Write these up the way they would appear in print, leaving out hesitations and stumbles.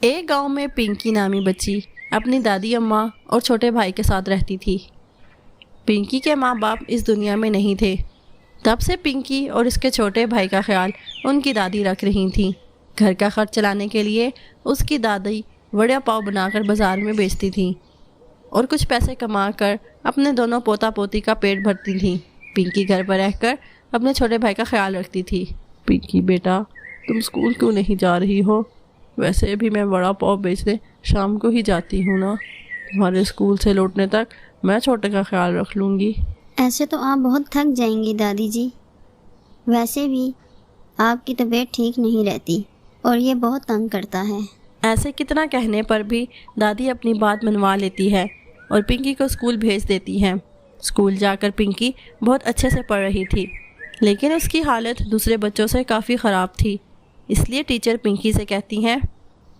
ایک گاؤں میں پنکی نامی بچی اپنی دادی اماں اور چھوٹے بھائی کے ساتھ رہتی تھی۔ پنکی کے ماں باپ اس دنیا میں نہیں تھے، تب سے پنکی اور اس کے چھوٹے بھائی کا خیال ان کی دادی رکھ رہی تھیں۔ گھر کا خرچ چلانے کے لیے اس کی دادی وڑا پاؤ بنا کر بازار میں بیچتی تھیں اور کچھ پیسے کما کر اپنے دونوں پوتا پوتی کا پیٹ بھرتی تھیں۔ پنکی گھر پر رہ کر اپنے چھوٹے بھائی کا خیال رکھتی تھی۔ پنکی بیٹا، تم اسکول کیوں نہیں جا رہی ہو؟ ویسے بھی میں وڑا پاؤ بیچنے شام کو ہی جاتی ہوں نا، تمہارے اسکول سے لوٹنے تک میں چھوٹے کا خیال رکھ لوں گی۔ ایسے تو آپ بہت تھک جائیں گی دادی جی، ویسے بھی آپ کی طبیعت ٹھیک نہیں رہتی اور یہ بہت تنگ کرتا ہے۔ ایسے کتنا کہنے پر بھی دادی اپنی بات منوا لیتی ہے اور پنکی کو اسکول بھیج دیتی ہے۔ اسکول جا کر پنکی بہت اچھے سے پڑھ رہی تھی، لیکن اس کی حالت دوسرے بچوں سے کافی خراب تھی۔ اس لیے ٹیچر پنکی سے کہتی ہیں،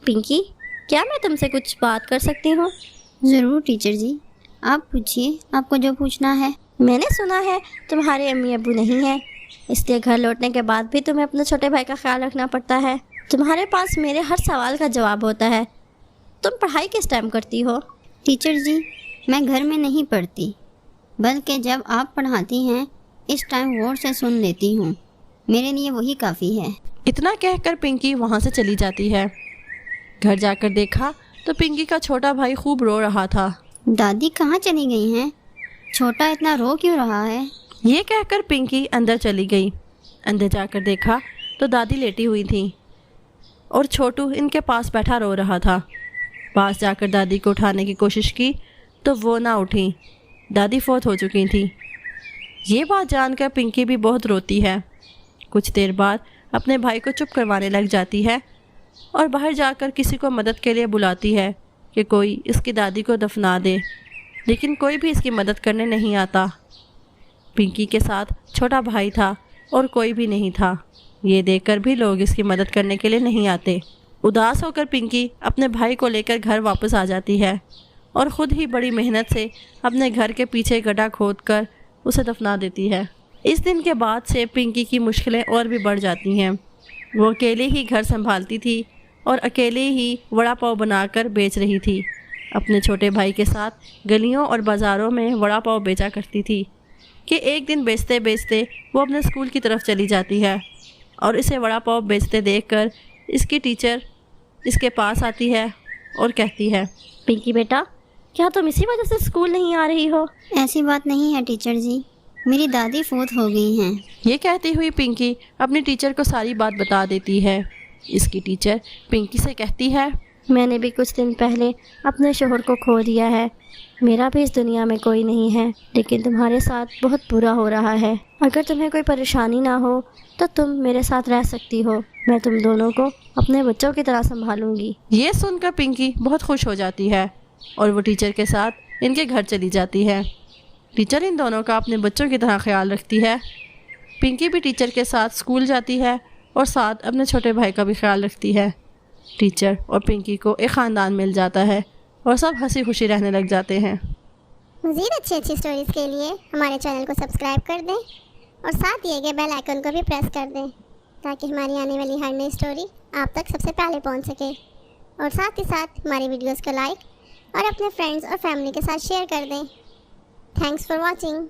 پنکی، کیا میں تم سے کچھ بات کر سکتی ہوں؟ ضرور ٹیچر جی، آپ پوچھیے، آپ کو جو پوچھنا ہے۔ میں نے سنا ہے تمہارے امی ابو نہیں ہیں، اس لیے گھر لوٹنے کے بعد بھی تمہیں اپنے چھوٹے بھائی کا خیال رکھنا پڑتا ہے۔ تمہارے پاس میرے ہر سوال کا جواب ہوتا ہے۔ تم پڑھائی کس ٹائم کرتی ہو؟ ٹیچر جی، میں گھر میں نہیں پڑھتی، بلکہ جب آپ پڑھاتی ہیں اس ٹائم غور سے سن لیتی ہوں، میرے لیے وہی کافی ہے۔ اتنا کہہ کر پنکی وہاں سے چلی جاتی ہے۔ گھر جا کر دیکھا تو پنکی کا چھوٹا بھائی خوب رو رہا تھا۔ دادی کہاں چلی گئی ہیں؟ چھوٹا اتنا رو کیوں رہا ہے؟ یہ کہہ کر پنکی اندر چلی گئی۔ اندر جا کر دیکھا تو دادی لیٹی ہوئی تھیں اور چھوٹو ان کے پاس بیٹھا رو رہا تھا۔ پاس جا کر دادی کو اٹھانے کی کوشش کی تو وہ نہ اٹھیں، دادی فوت ہو چکی تھیں۔ یہ بات جان کر پنکی بھی بہت روتی ہے۔ کچھ دیر بعد اپنے بھائی کو چپ کروانے لگ جاتی ہے اور باہر جا کر کسی کو مدد کے لیے بلاتی ہے کہ کوئی اس کی دادی کو دفنا دے، لیکن کوئی بھی اس کی مدد کرنے نہیں آتا۔ پنکی کے ساتھ چھوٹا بھائی تھا اور کوئی بھی نہیں تھا، یہ دیکھ کر بھی لوگ اس کی مدد کرنے کے لیے نہیں آتے۔ اداس ہو کر پنکی اپنے بھائی کو لے کر گھر واپس آ جاتی ہے اور خود ہی بڑی محنت سے اپنے گھر کے پیچھے گڈھا کھود کر اسے دفنا دیتی ہے۔ اس دن کے بعد سے پنکی کی مشکلیں اور بھی بڑھ جاتی ہیں۔ وہ اکیلے ہی گھر سنبھالتی تھی اور اکیلے ہی وڑا پاؤ بنا کر بیچ رہی تھی۔ اپنے چھوٹے بھائی کے ساتھ گلیوں اور بازاروں میں وڑا پاؤ بیچا کرتی تھی کہ ایک دن بیچتے بیچتے وہ اپنے اسکول کی طرف چلی جاتی ہے اور اسے وڑا پاؤ بیچتے دیکھ کر اس کی ٹیچر اس کے پاس آتی ہے اور کہتی ہے، پنکی بیٹا، کیا تم اسی وجہ سے اسکول نہیں آ رہی ہو؟ ایسی بات نہیں ہے ٹیچر جی، میری دادی فوت ہو گئی ہیں۔ یہ کہتی ہوئی پنکی اپنی ٹیچر کو ساری بات بتا دیتی ہے۔ اس کی ٹیچر پنکی سے کہتی ہے، میں نے بھی کچھ دن پہلے اپنے شوہر کو کھو دیا ہے، میرا بھی اس دنیا میں کوئی نہیں ہے، لیکن تمہارے ساتھ بہت برا ہو رہا ہے۔ اگر تمہیں کوئی پریشانی نہ ہو تو تم میرے ساتھ رہ سکتی ہو، میں تم دونوں کو اپنے بچوں کی طرح سنبھالوں گی۔ یہ سن کر پنکی بہت خوش ہو جاتی ہے اور وہ ٹیچر کے ساتھ ان کے گھر چلی جاتی ہے۔ ٹیچر ان دونوں کا اپنے بچوں کی طرح خیال رکھتی ہے۔ پنکی بھی ٹیچر کے ساتھ اسکول جاتی ہے اور ساتھ اپنے چھوٹے بھائی کا بھی خیال رکھتی ہے۔ ٹیچر اور پنکی کو ایک خاندان مل جاتا ہے اور سب ہنسی خوشی رہنے لگ جاتے ہیں۔ مزید اچھی اسٹوریز کے لیے ہمارے چینل کو سبسکرائب کر دیں اور ساتھ دیے گئے بیل آئیکن کو بھی پریس کر دیں تاکہ ہماری آنے والی ہر نئی اسٹوری آپ تک سب سے پہلے پہنچ سکے، اور ساتھ ہی ساتھ ہماری ویڈیوز کو لائک اور اپنے فرینڈز اور فیملی کے ساتھ شیئر کر دیں۔ Thanks for watching.